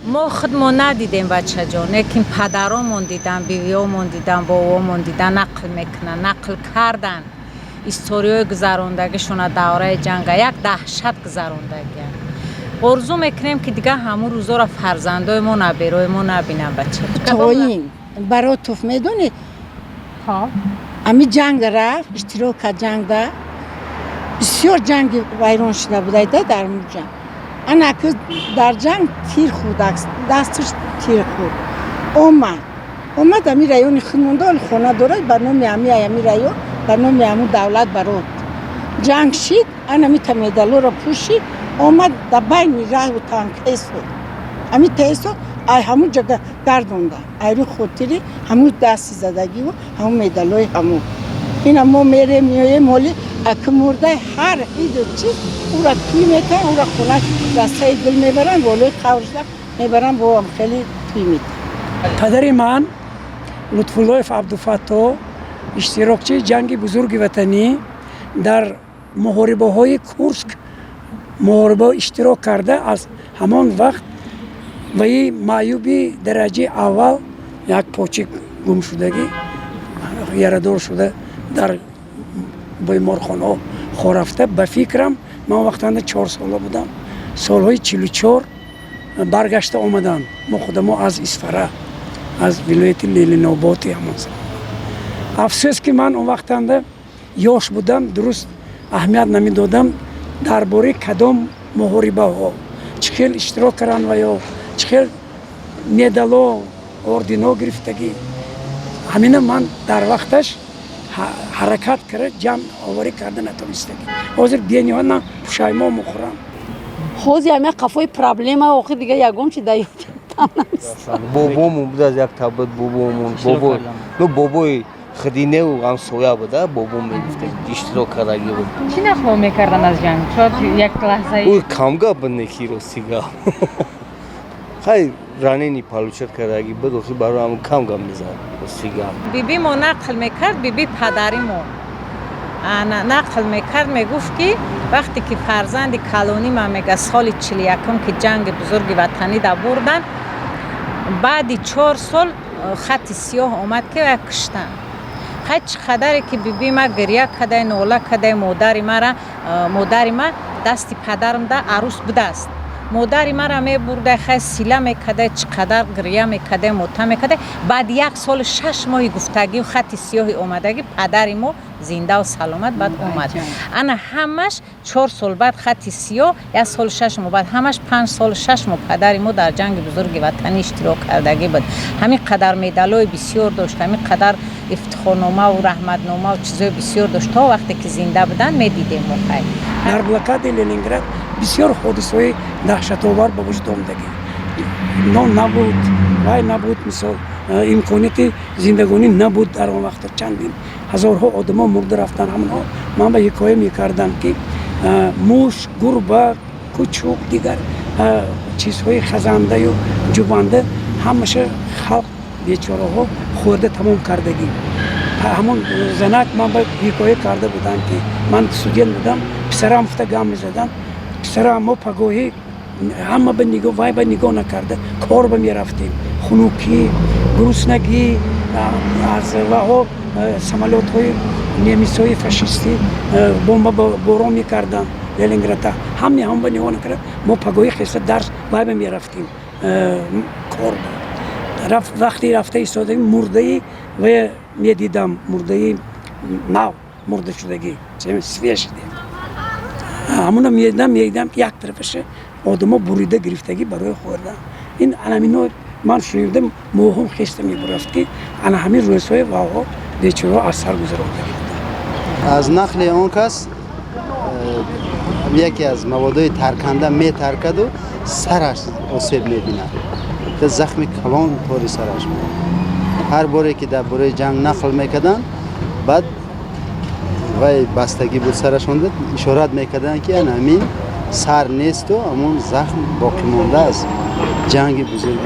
ما خودمون ندیدیم بچه جان، لیکن پدرامون دیدن، بیویامون دیدن، بابامون دیدن، نقل میکنن، نقل کردن استوریای گذراندگیشون دوره جنگ یک دهشت گذراندگی. آرزو میکنیم که دیگه همون روزا را فرزندای ما نبیروی ما نبینن بچه. توییم برای توف میدونی ها امی جنگ رفت اشتراک جنگ ده بسیار جنگ ویران شده بوده در اونجا. انا که در جنگ تیر خود دستش تیر خود اومد امی رایون خموندال خونه داره برنامه امی رایون برنامه همون دولت برات جنگ شید انا می تمیدالو را پوشید اومد در بین راه و تانک ایستاد امی تیستاد ای همون جگه گردونده ایرو خودتیری همون دستی زدگی و همون میدالوی همون این ما میره میایه مولی اکه مرده هر ایدو چیز او را توی میتن او را خونه دسته گل میبرن بالای قورشده میبرن با هم خیلی توی میتن. پدر من لطفالله عبدالفتاح اشتراکچی جنگ بزرگ وطنی در محاربه های کورسک محاربه اشتراک کرده. از همان وقت و این معیوبی درجه اول یک پاچه گم شدگی یردار شده در بیمارخانه ها رفته. به فکرم من وقتا 4 ساله بودم، سالهای 44 برگشته آمدن. ما خودمو از اسفره از ولایت لیلیناباد همان افسوس که من اون وقتا یاش بودم، درست اهمیت نمیدادم درباره کدام محاربه ها چخیل اشتراک کردن و یا چخیل مدال اوردینا گرفتگی. همین من در وقتش حرکت کرد جمع آوری کرده نتونستگی. حاضر بینیان من پشایمان مخورم. خوزی همه قفای پرابلم ها آخه دیگه یکم چی دایود بابامون بود از یک تابت بابامون بابای خدینه و هم سویا بوده بابام میگفته اشتراک کردگی بود. چی نخواه میکردن از جنگ؟ شاید یک لحظه او کامگاه بنکی رو سیگا خیلی رانینی پالوچت کردگی بود و خیلی برای همون کامگاه میزد سیگا. بیبی ما نقل میکرد، بیبی پدری ما نقل میکرد، میگفت که وقتی که فرزند کلونی ما میگه سال 41 که جنگ بزرگ وطنی دا بردن، بعد 4 سال خط سیاه آمد که کشتن. خیلی چقدر که بیبی ما گریه کده نوله کده مادر ما دستی پدرم ده عروس بوده است. مادر ما را می برده خیلی سیله میکده، چقدر گریه میکده موته میکده. بعد 1 سال 6 ماه گفتگی و خط سیاه اومدگی پدر ما زنده و سلامت بعد اومد. انا همش 4 سال بعد خط سیاه 1 سال 6 ماه بعد همش 5 سال 6 ماه پدر ما در جنگ بزرگ وطنی اشتراک کردگی بود. همین قدر مدالای بسیار داشت، همین قدر افتخارنامه و رحمتنامه و چیزای بسیار داشت. تا وقتی که زنده بودن میدیدیم ما خیلی. در بلوکاد لنینگراد بسیار حادثه‌های دهشت‌آور به وجود آمدگی. نان نبود، وای نبود، مثال امکانات زندگانی نبود در آن وقت. چندین هزارها آدم مرده رفتن. همونها من به حکایه میکردم که موش، گربه، کوچوک دیگر چیزهای خزنده و جوانده همشه خلق بیچاره ها خورده تمام کردگی. همون زنک من به حکایه کرده بودم که من سودین بودم، پسرم فتا گام میزدن، پسرم ما پگاهی همه به نگاه وای به نگاه نکرده کار به میرفتیم. خنوکی، گرسنگی از راه سمالات های نیمیس های فاشیستی بمب باران میکردن لنینگراد. هم به نگاه نکرده ما پگاهی خیست درس وای به میرفتیم کار. وقتی رفته ایستاده مرده و میدیدم مرده نو مرده شدگی سویه شده. همون میدیدم که یک طرفش آدم بریده گرفتگی برای خوردن. این علمینو من شنیدم موهم خسته میبرفت که همین روزهای واقعا بیچاره از سر گذراندگی بودن. از نقل اون کس یکی از موادهای ترکنده میترکد و سرش آسیب میبینه. زخم کلان طوری سرش بود. هر باری که در برای جنگ نقل میکردن بعد وای بستگی بود سرش مونده اشارت میکردن که همین سر نیست و همون زخم باقی مونده از جنگ بزرگی.